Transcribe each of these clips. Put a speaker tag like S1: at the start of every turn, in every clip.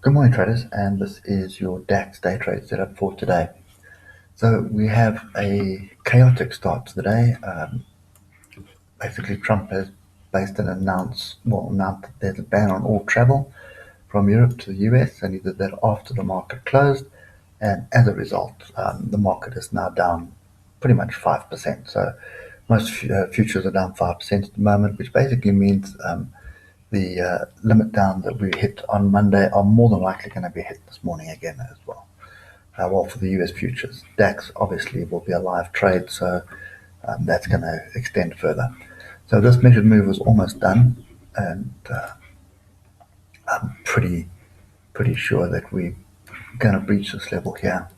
S1: Good morning, traders, and this is your DAX day trade setup for today. So we have a chaotic start to the day. Basically, Trump has announced that there's a ban on all travel from Europe to the US, and he did that after the market closed. And as a result, the market is now down pretty much 5%. So most futures are down 5% at the moment, which basically means the limit down that we hit on Monday are more than likely going to be hit this morning again as well. For the US futures, DAX obviously will be a live trade, so that's going to extend further. So this measured move was almost done, and I'm pretty sure that we're going to breach this level here.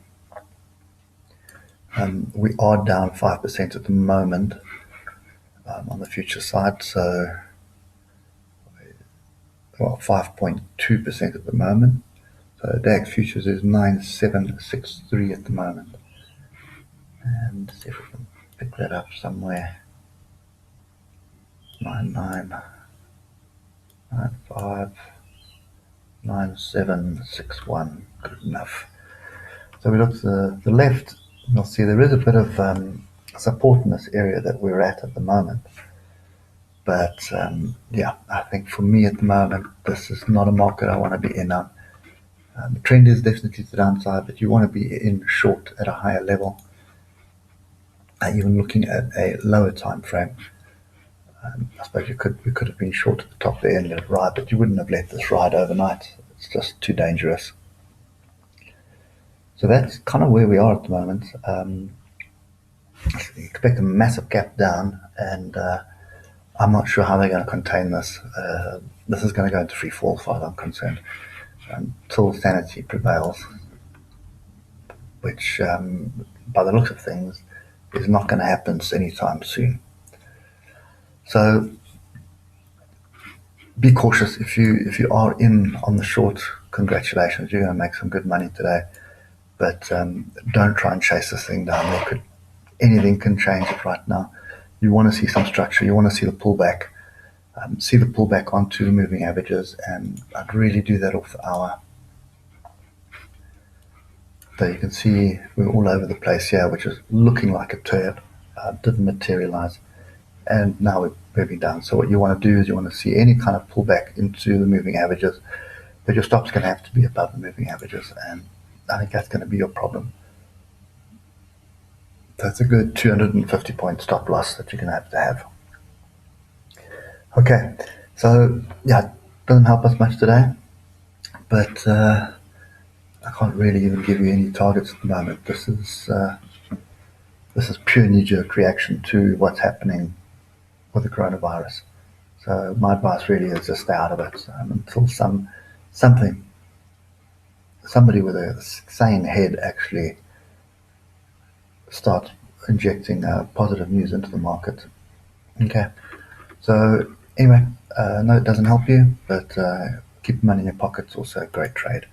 S1: We are down 5% at the moment on the future side, so 5.2% at the moment. So DAX futures is 9763 at the moment. And see if we can pick that up somewhere. 9995 9761. Good enough. So we look to the left, you'll see there is a bit of support in this area that we're at the moment. But I think for me at the moment, this is not a market I want to be in on. The trend is definitely to the downside, but you want to be in short at a higher level. Even looking at a lower time frame, I suppose we could have been short at the top there and let it ride, but you wouldn't have let this ride overnight. It's just too dangerous. So that's kind of where we are at the moment. Expect a massive gap down, and I'm not sure how they're going to contain this. This is going to go into free fall as far as I'm concerned, until sanity prevails, which by the looks of things is not going to happen anytime soon. So be cautious. If you are in on the short, congratulations, you're going to make some good money today. But don't try and chase this thing down. Anything can change it right now. You want to see some structure. You want to see the pullback. See the pullback onto the moving averages, and I'd really do that off the hour. So you can see we're all over the place here, which is looking like a turn. Didn't materialize, and now we're moving down. So what you want to do is you want to see any kind of pullback into the moving averages, but your stop's going to have to be above the moving averages, and I think that's going to be your problem. That's a good 250 point stop loss that you're going to have. Okay, so it doesn't help us much today, but I can't really even give you any targets at the moment. This is pure knee-jerk reaction to what's happening with the coronavirus. So my advice really is just stay out of it until somebody with a sane head actually starts injecting positive news into the market. Okay, so anyway, no, it doesn't help you, but keep money in your pockets. Also a great trade.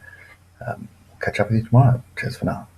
S1: Catch up with you tomorrow. Cheers for now.